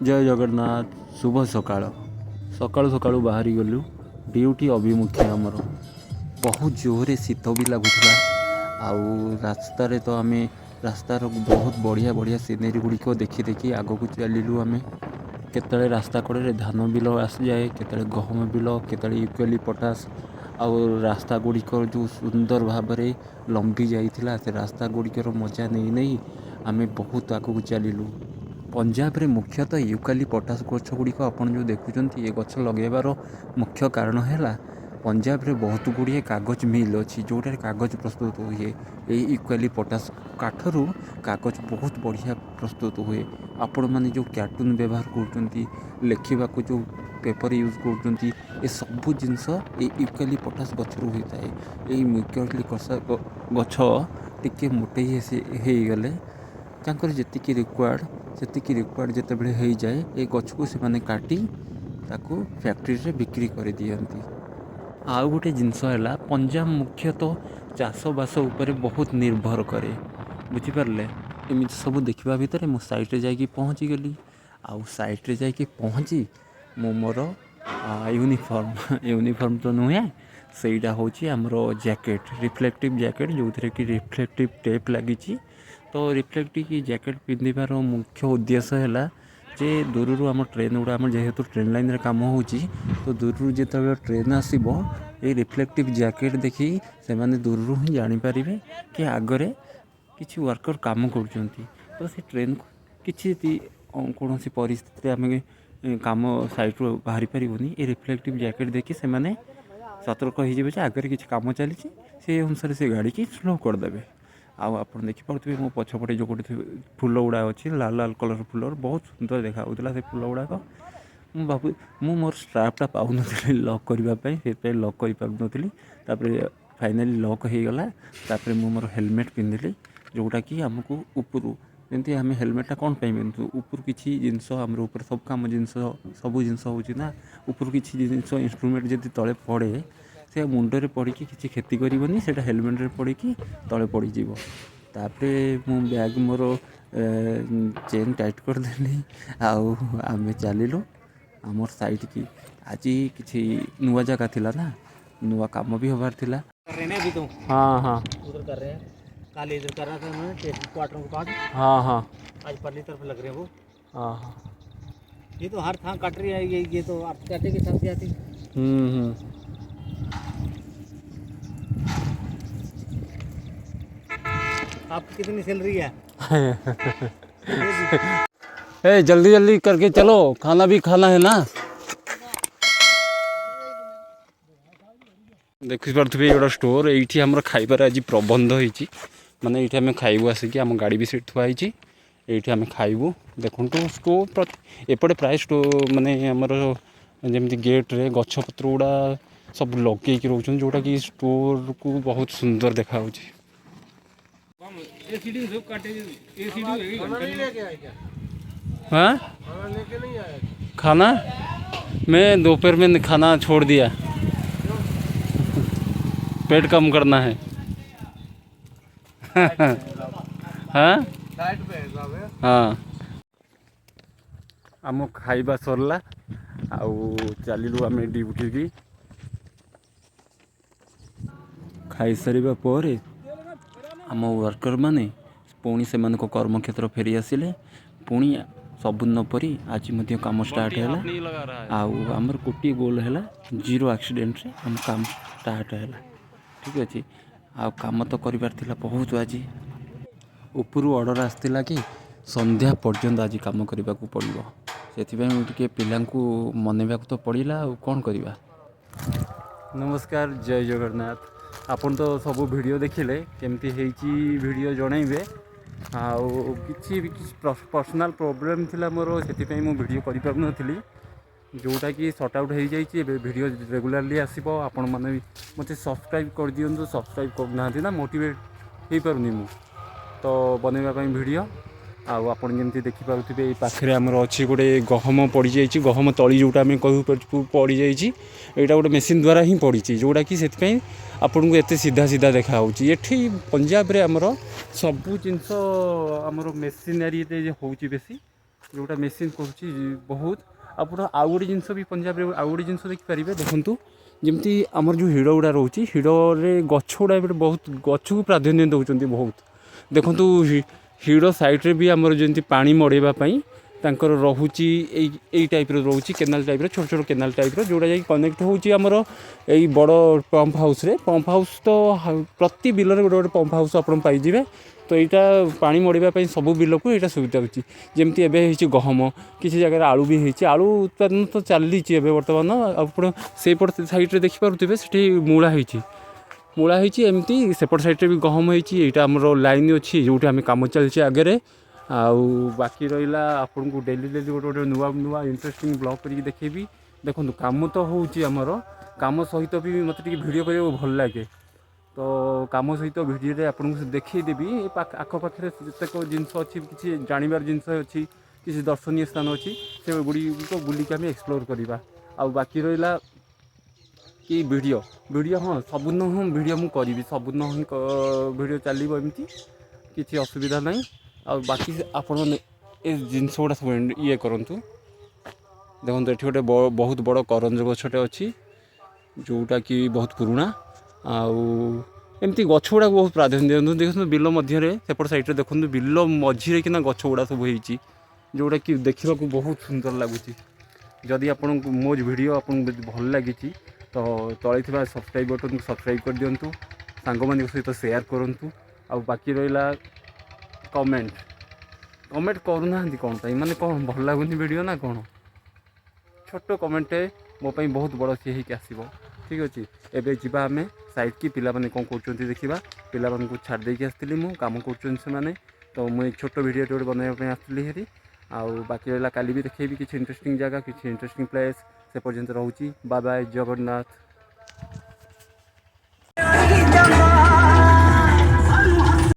जय जगन्नाथ शुभ सकाळ सकाळु सकाळु बाहरी गलु ड्यूटी अभिमुखे आमर बहुत जोरे शीत भी लगुला आउ रास्तार तो आम रास्तार बहुत बढ़िया बढ़िया सिनेरी गुड़िक देखी देखी आग को चलू आम केतले रास्ता कड़े धान बिल आसी जाए केतले गहम बिल केतले इक्वेली पटास आउ रास्ता गुड़िक जो सुंदर भाव लंबी जाइथिला से रास्ता गुड़िकर मजा नहीं नहीं आम बहुत आग को चलू पंजाब रे मुख्यतः यूकाली पटास गछ गुड़िक आपड़ जो देखुं ये गछ लगेबार मुख्य कारण है पंजाब रे बहुत गुड़िए कागज मिल अच्छी जोटार कागज प्रस्तुत हुए ये यूकाली पटास काठरू कागज बहुत बढ़िया प्रस्तुत हुए आपण मैंने जो कार्टून व्यवहार कर लिखा जो पेपर यूज कर सबू जिनस यूकाली पटास गचरू होता है ये यूकाली गछ टिके मोटे गले तांकर जेतिकी रिक्वायर्ड जितेबाला हो जाए ये गछ को से काटी ताकू फैक्ट्री रे बिक्री कर दियंती। आउ गोटे जिनस है पंजाब मुख्यतः चाषबास उपर बहुत निर्भर करे बुझिपारे एमती सब देखा भितर मो साइट जाकि पहुँची गली आउ साइट जाकि पहुँची मो मोर यूनिफॉर्म तो नुहे सेटा हूँ आमर जैकेट रिफ्लेक्टिव जैकेट जो थे कि रिफ्लेक्टिव टेप लगी तो रिफ्लेक्टिव जैकेट पिंधार मुख्य उद्देश्य है जे दूर आम ट्रेन गुड़ा आम जेहेतु ट्रेन लाइन रे काम हो तो दूर जो ट्रेन आसब ये रिफ्लेक्टिव जैकेट देखी से दूर ही जानीपर कि आगरे किसी वर्कर काम कर तो से ट्रेन किसी कौन परिस्थिति आम काम साइट रू बाहरी पारूनी ये रिफ्लेक्टिव जैकेट देखी से सतर्क हो आगे किसी काम चली से अनुसार से गाड़ी की स्लो करदे आउ आप देखिपे मो पछपटे जो गोटे फुल गुड़ा अच्छी लाल लाल कलर फुल बहुत सुंदर देखा से फुल गुड़ाक मुझे मोर स्ट्रापटा पाऊन लक करने से लक कर पार फाइनाली लक हो गला मोर हेलमेट पिंधिली जोटा कि आमको उपरू जमी आम हेलमेटा कौन पिंधु ऊपर किसी जिनस आम सब कम जिनस सबू जिनस होना ऊपर किसी जिनस इंस्ट्रूमेंट जब तले पड़े से मुंडे पड़ी किसी क्षति करनी से हेलमेट रे पड़ी तले पड़ज तापरे मो बैग मोर चेन टाइट करदेली आम चलू आमर साइड की आज किसी नुआ जगह थिला ना नुआ काम भी हबार थिला। अभी तो हाँ हाँ उधर कर रहे हैं काले इधर कर रहा था उन्होंने क्वार्टर के पास हाँ हाँ आज परली तरफ लग रहे हैं वो हाँ हाँ ये तो हर थां कट रही है ये तो आप काटे के साथ जाती आप कितनी सैलरी है ए जल्दी जल्दी करके चलो खाना भी खाना है ना देखिपे गोटे स्टोर ये आम खाइबार आज प्रबंध होती माने ये आम खाइबू आसिक आम गाड़ी भी सीट थुआई ये आम खाइबू देखु स्टोर एपटे प्राय स्टोर माने आमर जमी गेट्रे गछपत्र गुड़ा सब लगे रोच जोटा कि स्टोर को बहुत सुंदर देखा हाँ खाना मैं दोपहर में खाना छोड़ दिया पेट कम करना है हाँ हाँ आम खाइबा सरला आउ चलू आम ड्यूटी की खाई सारिबा पर आम वर्कर माने पुणी से कर्मक्षेत्र फेरी आसिले पुणी सबुदिन परी आज मध्य काम स्टार्ट है आमर गोटे गोल है जीरो एक्सीडेंट रे हम काम स्टार्ट है ठीक अच्छे काम तो कर बहुत आज उपरू ऑर्डर आसला कि संध्या पर्यंत आज काम करने को पड़ो से पिला मनवा तो पड़ा कौन करवा। नमस्कार जय जगन्नाथ आपन तो सब वीडियो देखिले केमती वीडियो जनइबे आउ किसी पर्सनाल प्रोब्लेम थिला मोर से मु वीडियो करि पार नथिली जोटा कि सर्ट आउट हो जाइए वीडियो रेगुलारली आसब आपण मैंने भी मत सब्सक्राइब कर दिंतु सब्सक्राइब करना ना मोटिवेट हो पारुनी मु तो बनवाई वीडियो आपड़ जमी देखिपे पाखे आमर अच्छी गोटे गहम पड़ जाइए गहम तली जोटा आम कहूँ पड़ जाइए यहाँ गोटे मेसीन द्वारा ही पड़ी जोटा कि से आपन को एत सीधा सीधा देखा ये पंजाब रे आमर सबू जिनस आमर मेसीनारी हो बेसी जोटा मेसीन करुच्ची बहुत ଆପଣ ଆଉ ଗୋଟେ ଜିନିଷ ବି ପଞ୍ଜାବରେ ଆଉ ଗୋଟେ ଜିନିଷ ଦେଖିପାରିବେ। ଦେଖନ୍ତୁ ଯେମିତି ଆମର ଯେଉଁ ହିଡ଼ ଗୁଡ଼ା ରହୁଛି, ହିଡ଼ରେ ଗଛ ଗୁଡ଼ା ଏବେ ବହୁତ ଗଛକୁ ପ୍ରାଧାନ୍ୟ ଦେଉଛନ୍ତି ବହୁତ। ଦେଖନ୍ତୁ ହିଡ଼ ସାଇଡ଼୍ରେ ବି ଆମର ଯେମିତି ପାଣି ମଡ଼େଇବା ପାଇଁ ତାଙ୍କର ରହୁଛି ଏଇ ଟାଇପ୍ର ରହୁଛି, କେନାଲ ଟାଇପ୍ର, ଛୋଟ ଛୋଟ କେନାଲ ଟାଇପ୍ର, ଯେଉଁଟା ଯାଇକି କନେକ୍ଟ ହେଉଛି ଆମର ଏଇ ବଡ଼ ପମ୍ପ ହାଉସ୍ରେ। ପମ୍ପ ହାଉସ୍ ତ ପ୍ରତି ବିଲରେ ଗୋଟେ ଗୋଟେ ପମ୍ପ ହାଉସ୍ ଆପଣ ପାଇଯିବେ। ତ ଏଇଟା ପାଣି ମଡ଼ିବା ପାଇଁ ସବୁ ବିଲକୁ ଏଇଟା ସୁବିଧା ହେଉଛି। ଯେମିତି ଏବେ ହେଇଛି ଗହମ, କିଛି ଜାଗାରେ ଆଳୁ ବି ହେଇଛି, ଆଳୁ ଉତ୍ପାଦନ ତ ଚାଲିଛି ଏବେ ବର୍ତ୍ତମାନ। ଆପଣ ସେଇପଟ ସାଇଡ଼୍ରେ ଦେଖିପାରୁଥିବେ ସେଠି ମୂଳା ହେଇଛି ଏମିତି ସେପଟ ସାଇଡ଼୍ରେ ବି ଗହମ ହେଇଛି। ଏଇଟା ଆମର ଲାଇନ୍ ଅଛି ଯେଉଁଠି ଆମେ କାମ ଚାଲିଛି ଆଗରେ। ଆଉ ବାକି ରହିଲା ଆପଣଙ୍କୁ ଡେଲି ଗୋଟେ ନୂଆ ଇଣ୍ଟରେଷ୍ଟିଂ ବ୍ଲଗ୍ କରିକି ଦେଖେଇବି। ଦେଖନ୍ତୁ କାମ ତ ହେଉଛି ଆମର, କାମ ସହିତ ବି ମୋତେ ଟିକେ ଭିଡ଼ିଓ କରିବାକୁ ଭଲ ଲାଗେ। ତ କାମ ସହିତ ଭିଡ଼ିଓରେ ଆପଣଙ୍କୁ ଦେଖେଇଦେବି ଏ ଆଖପାଖରେ ଯେତେକ ଜିନିଷ ଅଛି, କିଛି ଜାଣିବାର ଜିନିଷ ଅଛି, କିଛି ଦର୍ଶନୀୟ ସ୍ଥାନ ଅଛି, ସେଗୁଡ଼ିକ ବୁଲିକି ଆମେ ଏକ୍ସପ୍ଲୋର୍ କରିବା। ଆଉ ବାକି ରହିଲା କି ଭିଡ଼ିଓ ହଁ ସବୁଦିନ ଭିଡ଼ିଓ ମୁଁ କରିବି, ସବୁଦିନ ହିଁ ଭିଡ଼ିଓ ଚାଲିବ ଏମିତି କିଛି ଅସୁବିଧା ନାହିଁ। ଆଉ ବାକି ଆପଣ ଏ ଜିନିଷ ଗୁଡ଼ା ସବୁ ଇଏ କରନ୍ତୁ। ଦେଖନ୍ତୁ ଏଠି ଗୋଟେ ବହୁତ ବଡ଼ କରଞ୍ଜ ଗଛଟେ ଅଛି, ଯେଉଁଟାକି ବହୁତ ପୁରୁଣା। ଆଉ ଏମିତି ଗଛ ଗୁଡ଼ାକୁ ବହୁତ ପ୍ରାଧାନ୍ୟ ଦିଅନ୍ତୁ। ଦେଖନ୍ତୁ ବିଲ ମଧ୍ୟରେ ସେପଟ ସାଇଡ଼୍ରେ ଦେଖନ୍ତୁ ବିଲ ମଝିରେ କିନା ଗଛ ଗୁଡ଼ା ସବୁ ହେଇଛି, ଯେଉଁଟାକି ଦେଖିବାକୁ ବହୁତ ସୁନ୍ଦର ଲାଗୁଛି। ଯଦି ଆପଣଙ୍କୁ ମୋ ଭିଡ଼ିଓ ଆପଣଙ୍କୁ ଭଲ ଲାଗିଛି ତ ତଳେ ଥିବା ସବସ୍କ୍ରାଇବ୍ ବଟନ୍କୁ ସବସ୍କ୍ରାଇବ୍ କରିଦିଅନ୍ତୁ, ସାଙ୍ଗମାନଙ୍କ ସହିତ ସେୟାର କରନ୍ତୁ। ଆଉ ବାକି ରହିଲା କମେଣ୍ଟ କରୁନାହାନ୍ତି କ'ଣ ପାଇଁ? ମାନେ କ'ଣ ଭଲ ଲାଗୁନି ଭିଡ଼ିଓ ନା କ'ଣ? ଛୋଟ କମେଣ୍ଟଟେ ମୋ ପାଇଁ ବହୁତ ବଡ଼ ସିଏ ହେଇକି ଆସିବ। ଠିକ୍ ଅଛି, ଏବେ ଯିବା ଆମେ ସାଇଡ଼୍କି, ପିଲାମାନେ କ'ଣ କରୁଛନ୍ତି ଦେଖିବା। ପିଲାମାନଙ୍କୁ ଛାଡ଼ି ଦେଇକି ଆସିଥିଲି, ମୁଁ କାମ କରୁଛନ୍ତି ସେମାନେ। ତ ମୁଁ ଏଇ ଛୋଟ ଭିଡ଼ିଓଟେ ଗୋଟେ ବନାଇବା ପାଇଁ ଆସିଥିଲି ହେରି। ଆଉ ବାକି ରହିଲା କାଲି ବି ଦେଖେଇବି କିଛି ଇଣ୍ଟରେଷ୍ଟିଂ ଜାଗା, କିଛି ଇଣ୍ଟରେଷ୍ଟିଂ ପ୍ଲେସ୍। ସେ ପର୍ଯ୍ୟନ୍ତ ରହୁଛି, ବାଏ ବାଏ, ଜଗନ୍ନାଥ।